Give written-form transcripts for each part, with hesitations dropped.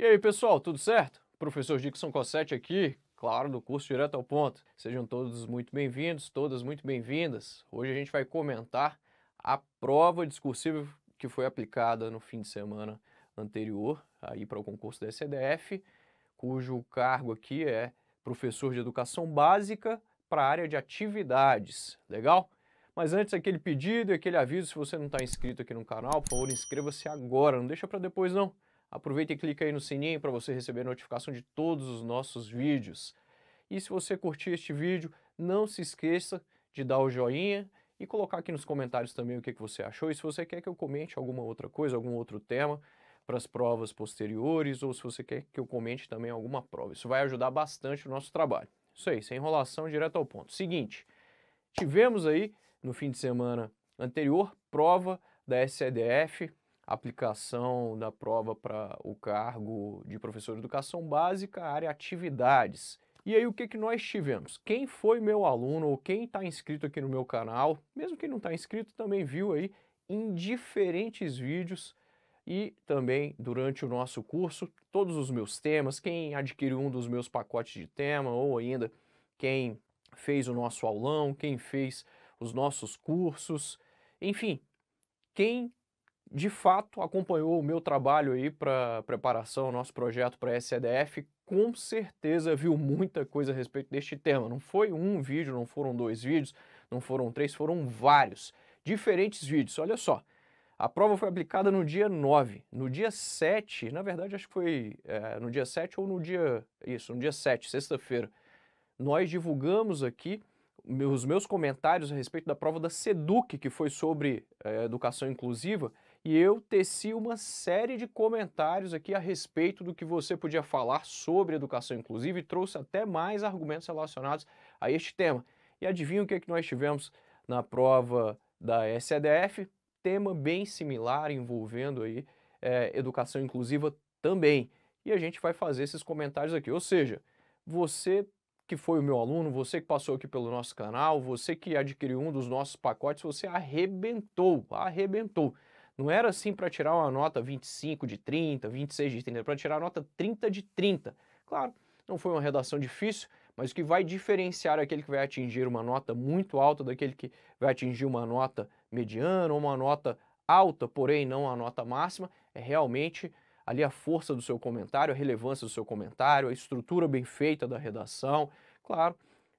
E aí, pessoal, tudo certo? Professor Dixon Cossetti aqui, claro, do curso Direto ao Ponto. Sejam todos muito bem-vindos, todas muito bem-vindas. Hoje a gente vai comentar a prova discursiva que foi aplicada no fim de semana anterior aí para o concurso da ECDF, cujo cargo aqui é professor de educação básica para a área de atividades. Legal? Mas antes, aquele pedido e aquele aviso, se você não está inscrito aqui no canal, por favor, inscreva-se agora, não deixa para depois não. Aproveita e clica aí no sininho para você receber notificação de todos os nossos vídeos. E se você curtir este vídeo, não se esqueça de dar o joinha e colocar aqui nos comentários também o que você achou. E se você quer que eu comente alguma outra coisa, algum outro tema para as provas posteriores, ou se você quer que eu comente também alguma prova. Isso vai ajudar bastante o nosso trabalho. Isso aí, sem enrolação, direto ao ponto. Seguinte, tivemos aí no fim de semana anterior prova da ECDF, aplicação da prova para o cargo de professor de educação básica, área atividades. E aí o que nós tivemos? Quem foi meu aluno ou quem está inscrito aqui no meu canal, mesmo quem não está inscrito também viu aí em diferentes vídeos e também durante o nosso curso, todos os meus temas, quem adquiriu um dos meus pacotes de tema ou ainda quem fez o nosso aulão, quem fez os nossos cursos, enfim, quem de fato acompanhou o meu trabalho aí para preparação, nosso projeto para a ECDF, com certeza viu muita coisa a respeito deste tema. Não foi um vídeo, não foram dois vídeos, não foram três, foram vários, diferentes vídeos. Olha só, a prova foi aplicada no dia 9, no dia 7, na verdade acho que foi no dia 7 ou no dia, no dia 7, sexta-feira, nós divulgamos aqui os meus comentários a respeito da prova da SEDUC, que foi sobre educação inclusiva, e eu teci uma série de comentários aqui a respeito do que você podia falar sobre educação inclusiva e trouxe até mais argumentos relacionados a este tema. E adivinha o que nós tivemos na prova da ECDF? Tema bem similar envolvendo aí educação inclusiva também. E a gente vai fazer esses comentários aqui, ou seja, você que foi o meu aluno, você que passou aqui pelo nosso canal, você que adquiriu um dos nossos pacotes, você arrebentou, arrebentou. Não era assim para tirar uma nota 25 de 30, 26 de 30, era para tirar a nota 30 de 30. Claro, não foi uma redação difícil, mas o que vai diferenciar aquele que vai atingir uma nota muito alta daquele que vai atingir uma nota mediana ou uma nota alta, porém não a nota máxima, é realmente ali a força do seu comentário, a relevância do seu comentário, a estrutura bem feita da redação, claro,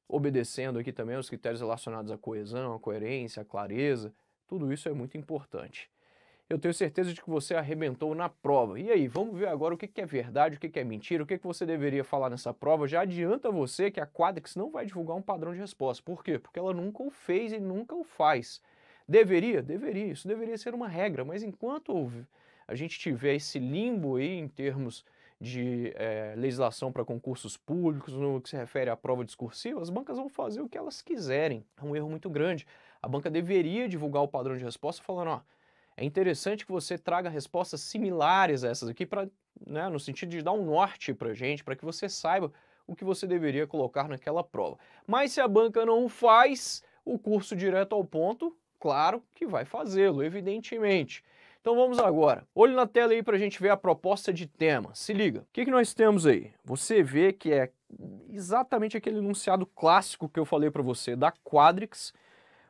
obedecendo aqui também os critérios relacionados à coesão, à coerência, à clareza, tudo isso é muito importante. Eu tenho certeza de que você arrebentou na prova. E aí, vamos ver agora o que é verdade, o que é mentira, o que você deveria falar nessa prova. Já adianta você que a Quadrix não vai divulgar um padrão de resposta. Por quê? Porque ela nunca o fez e nunca o faz. Deveria? Deveria. Isso deveria ser uma regra, mas enquanto a gente tiver esse limbo aí em termos de legislação para concursos públicos, no que se refere à prova discursiva, as bancas vão fazer o que elas quiserem. É um erro muito grande. A banca deveria divulgar o padrão de resposta falando, ó, é interessante que você traga respostas similares a essas aqui, né, no sentido de dar um norte para a gente, para que você saiba o que você deveria colocar naquela prova. Mas se a banca não faz, o curso direto ao ponto, claro que vai fazê-lo, evidentemente. Então vamos agora. Olho na tela aí para a gente ver a proposta de tema. Se liga. O que nós temos aí? Você vê que é exatamente aquele enunciado clássico que eu falei para você da Quadrix.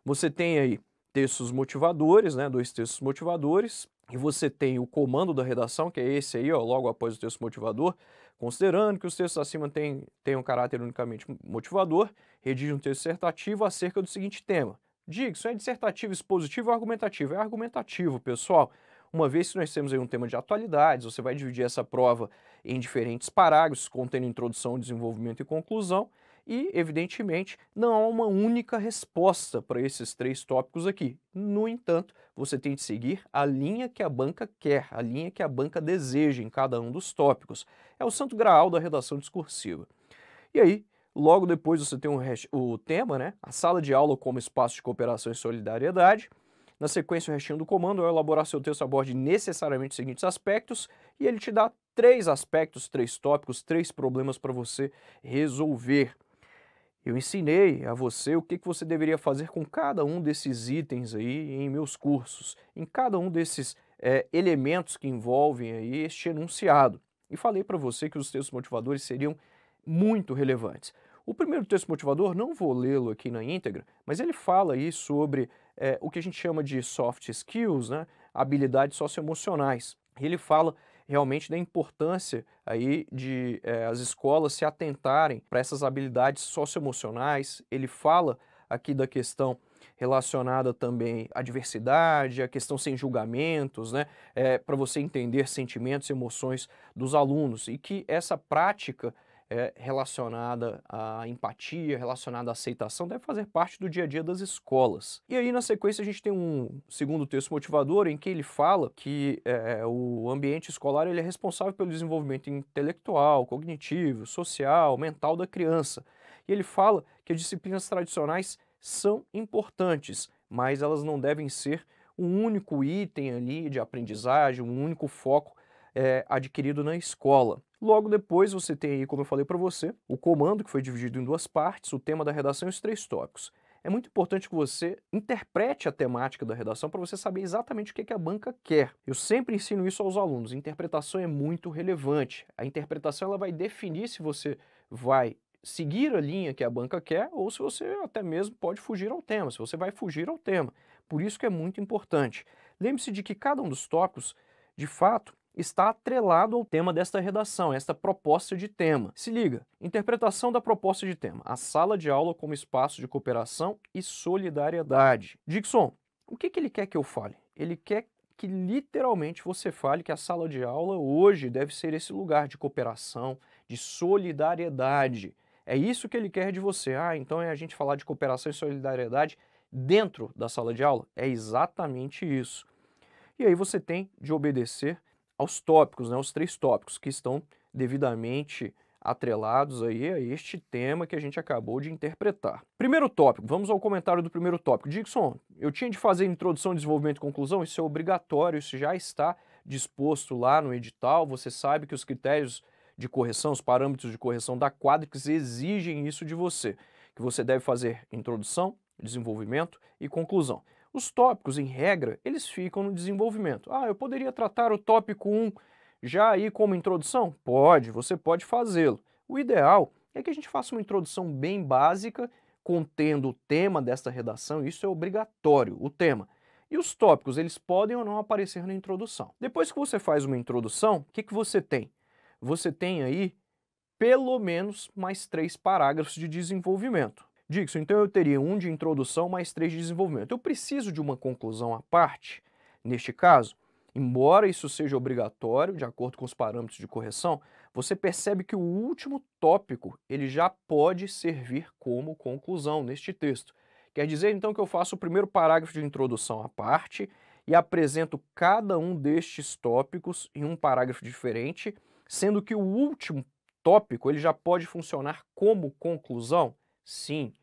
Você tem aí textos motivadores, né, dois textos motivadores, e você tem o comando da redação, que é esse aí, ó, logo após o texto motivador, considerando que os textos acima têm um caráter unicamente motivador, redige um texto dissertativo acerca do seguinte tema. Dixon, é dissertativo, expositivo ou argumentativo? É argumentativo, pessoal. Uma vez que nós temos aí um tema de atualidades, você vai dividir essa prova em diferentes parágrafos, contendo introdução, desenvolvimento e conclusão, e, evidentemente, não há uma única resposta para esses três tópicos aqui. No entanto, você tem de seguir a linha que a banca quer, a linha que a banca deseja em cada um dos tópicos. É o santo graal da redação discursiva. E aí, logo depois você tem o tema, né? A sala de aula como espaço de cooperação e solidariedade. Na sequência, o restinho do comando, ao elaborar seu texto, aborde necessariamente os seguintes aspectos, e ele te dá três aspectos, três tópicos, três problemas para você resolver. Eu ensinei a você o que você deveria fazer com cada um desses itens aí em meus cursos, em cada um desses elementos que envolvem aí este enunciado. e falei para você que os textos motivadores seriam muito relevantes. O primeiro texto motivador, não vou lê-lo aqui na íntegra, mas ele fala aí sobre o que a gente chama de soft skills, né, habilidades socioemocionais. Ele fala realmente da importância aí de as escolas se atentarem para essas habilidades socioemocionais. Ele fala aqui da questão relacionada também à diversidade, a questão sem julgamentos, né, para você entender sentimentos e emoções dos alunos, e que essa prática relacionada à empatia, relacionada à aceitação, deve fazer parte do dia a dia das escolas. E aí, na sequência, a gente tem um segundo texto motivador em que ele fala que o ambiente escolar ele é responsável pelo desenvolvimento intelectual, cognitivo, social, mental da criança. E ele fala que as disciplinas tradicionais são importantes, mas elas não devem ser um único item ali de aprendizagem, um único foco adquirido na escola. Logo depois você tem aí, como eu falei para você, o comando que foi dividido em duas partes, o tema da redação e os 3 tópicos. É muito importante que você interprete a temática da redação para você saber exatamente o que a banca quer. Eu sempre ensino isso aos alunos, a interpretação é muito relevante. A interpretação ela vai definir se você vai seguir a linha que a banca quer ou se você até mesmo pode fugir ao tema, se você vai fugir ao tema. Por isso que é muito importante. Lembre-se de que cada um dos tópicos, de fato, está atrelado ao tema desta redação, esta proposta de tema. Se liga, interpretação da proposta de tema, a sala de aula como espaço de cooperação e solidariedade. Dixon, o que ele quer que eu fale? Ele quer que literalmente você fale que a sala de aula hoje deve ser esse lugar de cooperação, de solidariedade. É isso que ele quer de você. Ah, então é a gente falar de cooperação e solidariedade dentro da sala de aula? É exatamente isso. E aí você tem de obedecer aos tópicos, né, os 3 tópicos que estão devidamente atrelados aí a este tema que a gente acabou de interpretar. Primeiro tópico, vamos ao comentário do primeiro tópico. Dixon, eu tinha de fazer introdução, desenvolvimento e conclusão, isso é obrigatório, isso já está disposto lá no edital, você sabe que os critérios de correção, os parâmetros de correção da Quadrix exigem isso de você, que você deve fazer introdução, desenvolvimento e conclusão. Os tópicos, em regra, eles ficam no desenvolvimento. Ah, eu poderia tratar o tópico 1 já aí como introdução? Pode, você pode fazê-lo. O ideal é que a gente faça uma introdução bem básica, contendo o tema desta redação, isso é obrigatório, o tema. E os tópicos, eles podem ou não aparecer na introdução. Depois que você faz uma introdução, o que você tem? Você tem aí pelo menos mais 3 parágrafos de desenvolvimento. Dixon, então eu teria um de introdução mais 3 de desenvolvimento. Eu preciso de uma conclusão à parte? Neste caso, embora isso seja obrigatório, de acordo com os parâmetros de correção, você percebe que o último tópico ele já pode servir como conclusão neste texto. Quer dizer, então, que eu faço o primeiro parágrafo de introdução à parte e apresento cada um destes tópicos em um parágrafo diferente, sendo que o último tópico ele já pode funcionar como conclusão? Sim.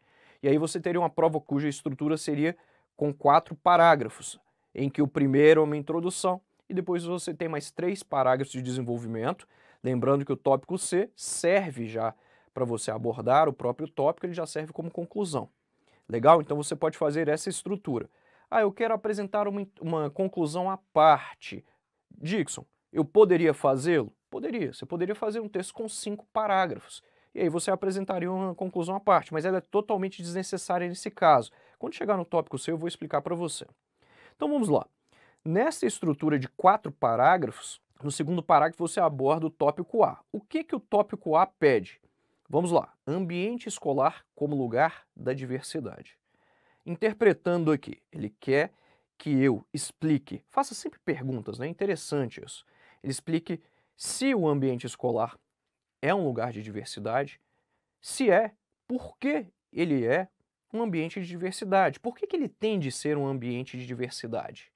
E aí você teria uma prova cuja estrutura seria com 4 parágrafos, em que o primeiro é uma introdução e depois você tem mais 3 parágrafos de desenvolvimento, lembrando que o tópico C serve já para você abordar o próprio tópico, ele já serve como conclusão. Legal? Então você pode fazer essa estrutura. Ah, eu quero apresentar uma conclusão à parte. Dixon, eu poderia fazê-lo? Poderia. Você poderia fazer um texto com 5 parágrafos. E aí você apresentaria uma conclusão à parte, mas ela é totalmente desnecessária nesse caso. Quando chegar no tópico C, eu vou explicar para você. Então vamos lá. Nessa estrutura de 4 parágrafos, no segundo parágrafo você aborda o tópico A. O que o tópico A pede? Vamos lá. Ambiente escolar como lugar da diversidade. Interpretando aqui, ele quer que eu explique, faça sempre perguntas, né? Interessante isso. Ele explique se o ambiente escolar é um lugar de diversidade, se é, por que ele é um ambiente de diversidade, por que ele tem de ser um ambiente de diversidade.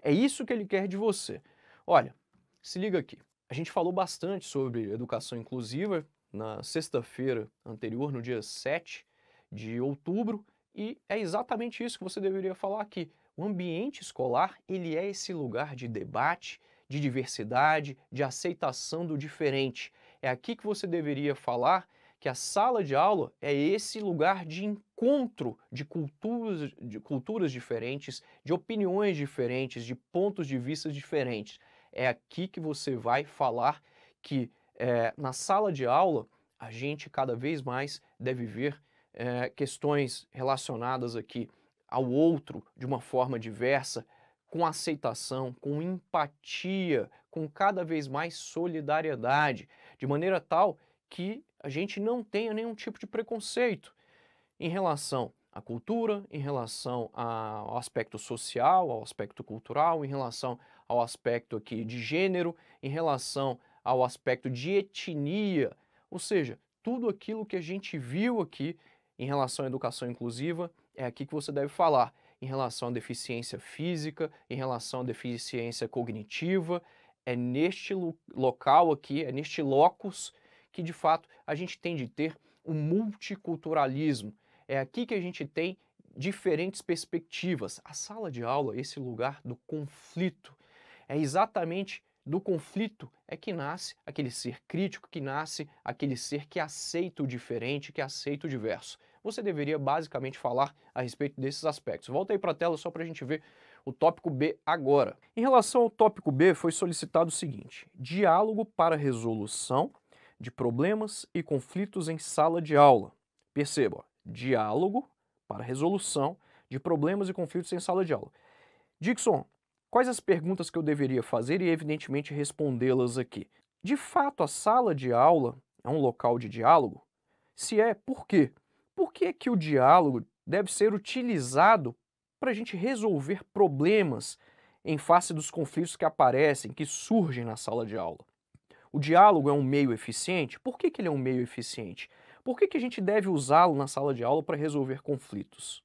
É isso que ele quer de você. Olha, se liga aqui, a gente falou bastante sobre educação inclusiva na sexta-feira anterior, no dia 7 de outubro, e é exatamente isso que você deveria falar aqui. O ambiente escolar, ele é esse lugar de debate, de diversidade, de aceitação do diferente. É aqui que você deveria falar que a sala de aula é esse lugar de encontro de culturas diferentes, de opiniões diferentes, de pontos de vista diferentes. É aqui que você vai falar que Na sala de aula, a gente cada vez mais deve ver questões relacionadas aqui ao outro de uma forma diversa, com aceitação, com empatia, com cada vez mais solidariedade, de maneira tal que a gente não tenha nenhum tipo de preconceito em relação à cultura, em relação ao aspecto social, ao aspecto cultural, em relação ao aspecto aqui de gênero, em relação ao aspecto de etnia, ou seja, tudo aquilo que a gente viu aqui em relação à educação inclusiva é aqui que você deve falar, em relação à deficiência física, em relação à deficiência cognitiva, é neste local aqui, é neste locus que de fato a gente tem de ter um multiculturalismo. É aqui que a gente tem diferentes perspectivas. A sala de aula, esse lugar do conflito, é exatamente do conflito é que nasce aquele ser crítico, que nasce aquele ser que aceita o diferente, que aceita o diverso. Você deveria basicamente falar a respeito desses aspectos. Volta aí para a tela só para a gente ver o tópico B agora. Em relação ao tópico B, foi solicitado o seguinte: diálogo para resolução de problemas e conflitos em sala de aula. Perceba, diálogo para resolução de problemas e conflitos em sala de aula. Dixon, quais as perguntas que eu deveria fazer e, evidentemente, respondê-las aqui? De fato, a sala de aula é um local de diálogo? Se é, por quê? Por que que o diálogo deve ser utilizado para a gente resolver problemas em face dos conflitos que aparecem, que surgem na sala de aula? O diálogo é um meio eficiente? Por que que ele é um meio eficiente? Por que que a gente deve usá-lo na sala de aula para resolver conflitos?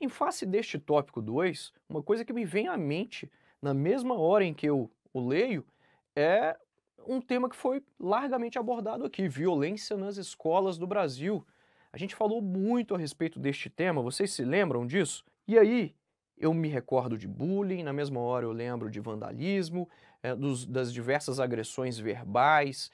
Em face deste tópico 2, uma coisa que me vem à mente na mesma hora em que eu o leio é um tema que foi largamente abordado aqui, violência nas escolas do Brasil. A gente falou muito a respeito deste tema, vocês se lembram disso? E aí, eu me recordo de bullying, na mesma hora eu lembro de vandalismo, das diversas agressões verbais,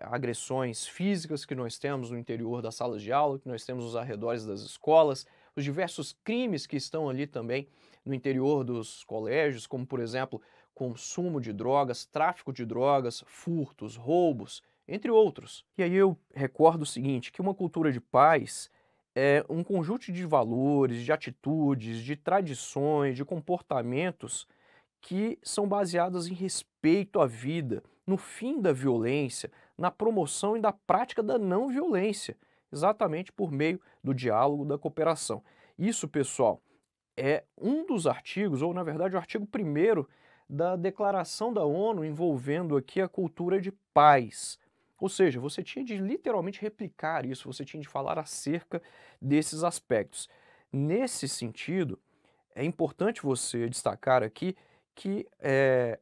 agressões físicas que nós temos no interior das salas de aula, que nós temos nos arredores das escolas, os diversos crimes que estão ali também no interior dos colégios, como por exemplo, consumo de drogas, tráfico de drogas, furtos, roubos, entre outros. E aí eu recordo o seguinte, que uma cultura de paz é um conjunto de valores, de atitudes, de tradições, de comportamentos que são baseadas em respeito à vida, no fim da violência, na promoção e da prática da não violência, exatamente por meio do diálogo, da cooperação. Isso, pessoal, é um dos artigos, ou na verdade o artigo 1º da Declaração da ONU envolvendo aqui a cultura de paz. Ou seja, você tinha de literalmente replicar isso, você tinha de falar acerca desses aspectos. Nesse sentido, é importante você destacar aqui que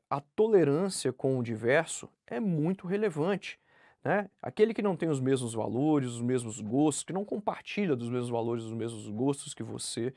a tolerância com o diverso é muito relevante, né? Aquele que não tem os mesmos valores, os mesmos gostos, que não compartilha dos mesmos valores, dos mesmos gostos que você,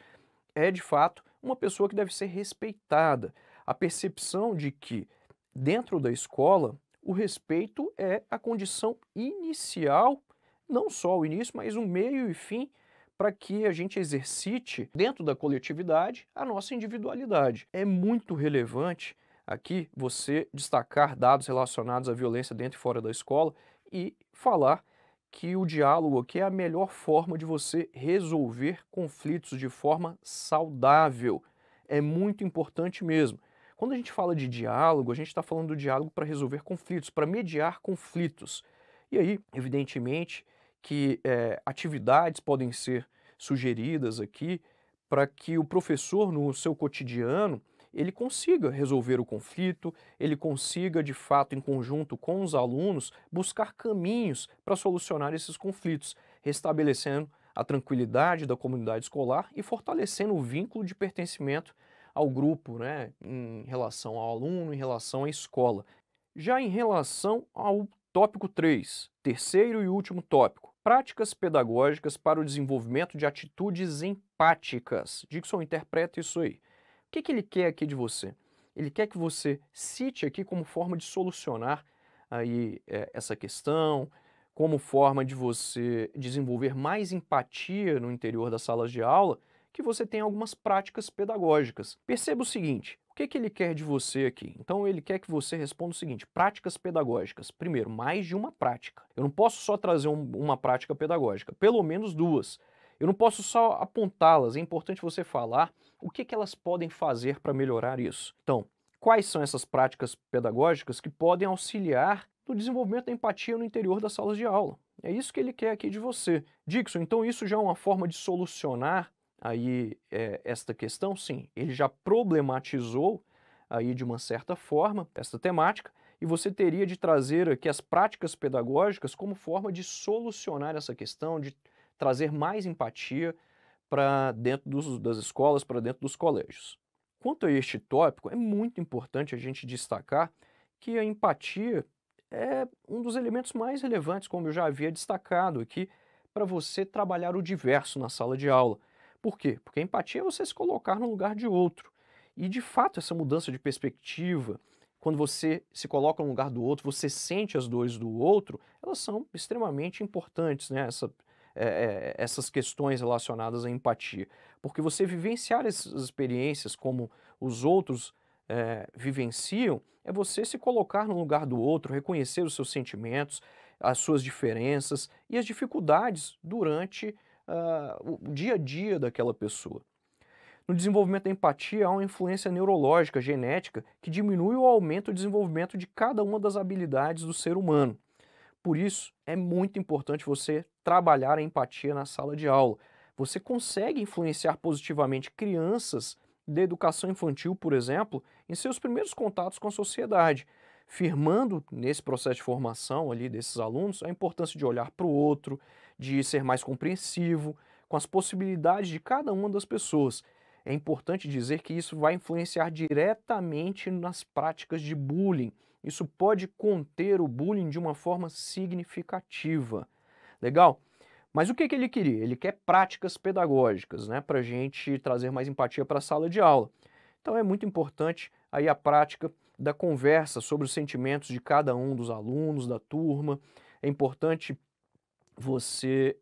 é de fato uma pessoa que deve ser respeitada. A percepção de que dentro da escola o respeito é a condição inicial, não só o início, mas o meio e fim para que a gente exercite dentro da coletividade a nossa individualidade. É muito relevante aqui você destacar dados relacionados à violência dentro e fora da escola e falar que o diálogo aqui é a melhor forma de você resolver conflitos de forma saudável. É muito importante mesmo. Quando a gente fala de diálogo, a gente está falando do diálogo para resolver conflitos, para mediar conflitos. E aí, evidentemente, que atividades podem ser sugeridas aqui para que o professor, no seu cotidiano, ele consiga resolver o conflito, ele consiga, de fato, em conjunto com os alunos, buscar caminhos para solucionar esses conflitos, restabelecendo a tranquilidade da comunidade escolar e fortalecendo o vínculo de pertencimento ao grupo, né, em relação ao aluno, em relação à escola. Já em relação ao tópico 3, terceiro e último tópico, práticas pedagógicas para o desenvolvimento de atitudes empáticas. Dixon, interpreta isso aí. O que ele quer aqui de você? Ele quer que você cite aqui como forma de solucionar aí essa questão, como forma de você desenvolver mais empatia no interior das salas de aula, que você tem algumas práticas pedagógicas. Perceba o seguinte, O que que ele quer de você aqui? Então ele quer que você responda o seguinte: práticas pedagógicas. Primeiro, mais de uma prática. Eu não posso só trazer uma prática pedagógica, pelo menos duas. Eu não posso só apontá-las, é importante você falar o que que elas podem fazer para melhorar isso. Então, quais são essas práticas pedagógicas que podem auxiliar no desenvolvimento da empatia no interior das salas de aula? É isso que ele quer aqui de você. Dixon, então isso já é uma forma de solucionar aí esta questão? Sim, ele já problematizou aí de uma certa forma esta temática e você teria de trazer aqui as práticas pedagógicas como forma de solucionar essa questão, de trazer mais empatia para dentro das escolas, para dentro dos colégios. Quanto a este tópico, é muito importante a gente destacar que a empatia é um dos elementos mais relevantes, como eu já havia destacado aqui, para você trabalhar o diverso na sala de aula. Por quê? Porque a empatia é você se colocar no lugar de outro. E de fato, essa mudança de perspectiva, quando você se coloca no lugar do outro, você sente as dores do outro, elas são extremamente importantes, né? Essas questões relacionadas à empatia. Porque você vivenciar essas experiências como os outros vivenciam, é você se colocar no lugar do outro, reconhecer os seus sentimentos, as suas diferenças e as dificuldades durante o dia a dia daquela pessoa. No desenvolvimento da empatia, há uma influência neurológica, genética, que diminui ou aumenta o desenvolvimento de cada uma das habilidades do ser humano. Por isso, é muito importante você trabalhar a empatia na sala de aula. Você consegue influenciar positivamente crianças da educação infantil, por exemplo, em seus primeiros contatos com a sociedade, firmando nesse processo de formação ali desses alunos a importância de olhar para o outro, de ser mais compreensivo com as possibilidades de cada uma das pessoas. É importante dizer que isso vai influenciar diretamente nas práticas de bullying. Isso pode conter o bullying de uma forma significativa. Legal? Mas o que que ele queria? Ele quer práticas pedagógicas, né, para a gente trazer mais empatia para a sala de aula. Então é muito importante aí a prática da conversa sobre os sentimentos de cada um dos alunos, da turma. É importante você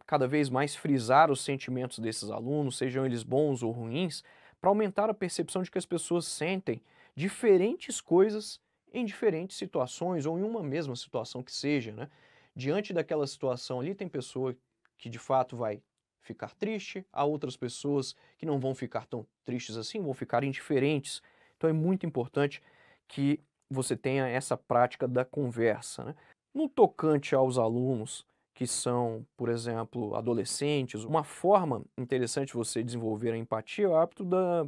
cada vez mais frisar os sentimentos desses alunos, sejam eles bons ou ruins, para aumentar a percepção de que as pessoas sentem diferentes coisas em diferentes situações ou em uma mesma situação que seja, né? Diante daquela situação ali, tem pessoa que de fato vai ficar triste, há outras pessoas que não vão ficar tão tristes assim, vão ficar indiferentes. Então é muito importante que você tenha essa prática da conversa, né? No tocante aos alunos que são, por exemplo, adolescentes, uma forma interessante de você desenvolver a empatia é o hábito da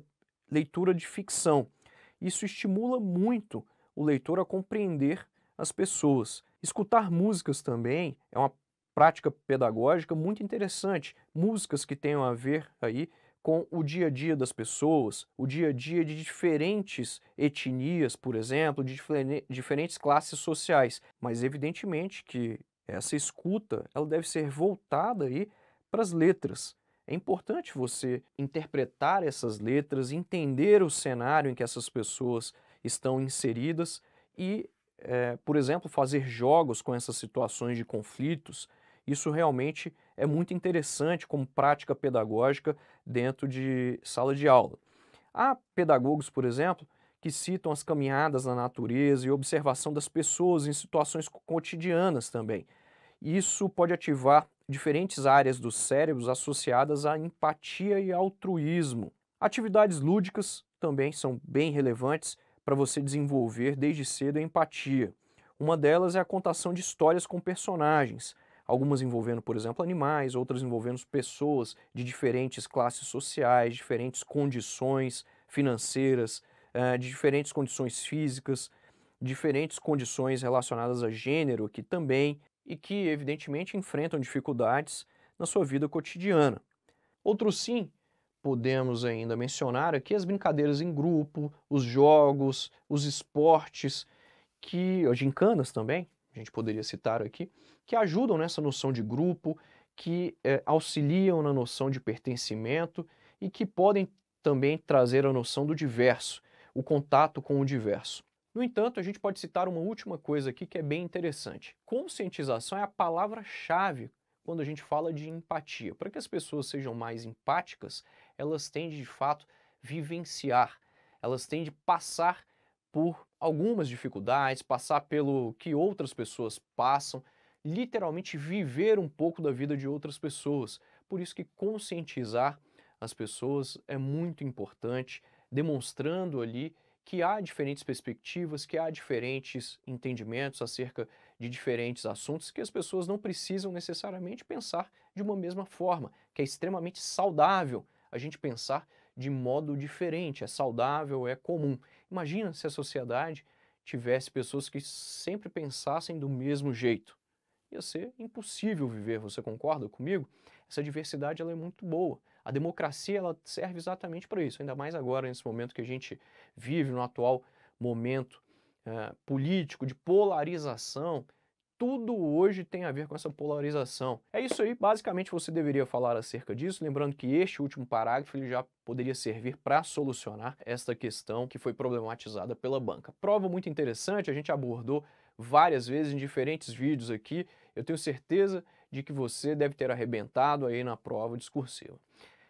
leitura de ficção. Isso estimula muito o leitor a compreender as pessoas. Escutar músicas também é uma prática pedagógica muito interessante. Músicas que tenham a ver aí com o dia a dia das pessoas, o dia a dia de diferentes etnias, por exemplo, de diferentes classes sociais. Mas evidentemente que essa escuta, ela deve ser voltada aí para as letras. É importante você interpretar essas letras, entender o cenário em que essas pessoas estão inseridas e, por exemplo, fazer jogos com essas situações de conflitos. Isso realmente é muito interessante como prática pedagógica dentro de sala de aula. Há pedagogos, por exemplo, que citam as caminhadas na natureza e observação das pessoas em situações cotidianas também. Isso pode ativar diferentes áreas dos cérebros associadas à empatia e altruísmo. Atividades lúdicas também são bem relevantes para você desenvolver desde cedo a empatia. Uma delas é a contação de histórias com personagens, algumas envolvendo, por exemplo, animais, outras envolvendo pessoas de diferentes classes sociais, diferentes condições financeiras, de diferentes condições físicas, diferentes condições relacionadas a gênero que também e que, evidentemente, enfrentam dificuldades na sua vida cotidiana. Outro sim, podemos ainda mencionar aqui as brincadeiras em grupo, os jogos, os esportes, que as gincanas também, a gente poderia citar aqui, que ajudam nessa noção de grupo, que auxiliam na noção de pertencimento e que podem também trazer a noção do diverso, o contato com o diverso. No entanto, a gente pode citar uma última coisa aqui que é bem interessante. Conscientização é a palavra-chave quando a gente fala de empatia. Para que as pessoas sejam mais empáticas, elas têm de fato vivenciar, elas têm de passar por algumas dificuldades, passar pelo que outras pessoas passam, literalmente viver um pouco da vida de outras pessoas. Por isso que conscientizar as pessoas é muito importante, demonstrando ali que há diferentes perspectivas, que há diferentes entendimentos acerca de diferentes assuntos, que as pessoas não precisam necessariamente pensar de uma mesma forma, que é extremamente saudável a gente pensar de modo diferente, é saudável, é comum. Imagina se a sociedade tivesse pessoas que sempre pensassem do mesmo jeito. Ia ser impossível viver, você concorda comigo? Essa diversidade ela é muito boa. A democracia ela serve exatamente para isso, ainda mais agora, nesse momento que a gente vive, no atual momento político, de polarização. Tudo hoje tem a ver com essa polarização. É isso aí, basicamente você deveria falar acerca disso, lembrando que este último parágrafo ele já poderia servir para solucionar esta questão que foi problematizada pela banca. Prova muito interessante, a gente abordou várias vezes em diferentes vídeos aqui, eu tenho certeza de que você deve ter arrebentado aí na prova discursiva.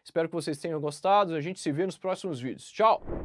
Espero que vocês tenham gostado, a gente se vê nos próximos vídeos. Tchau!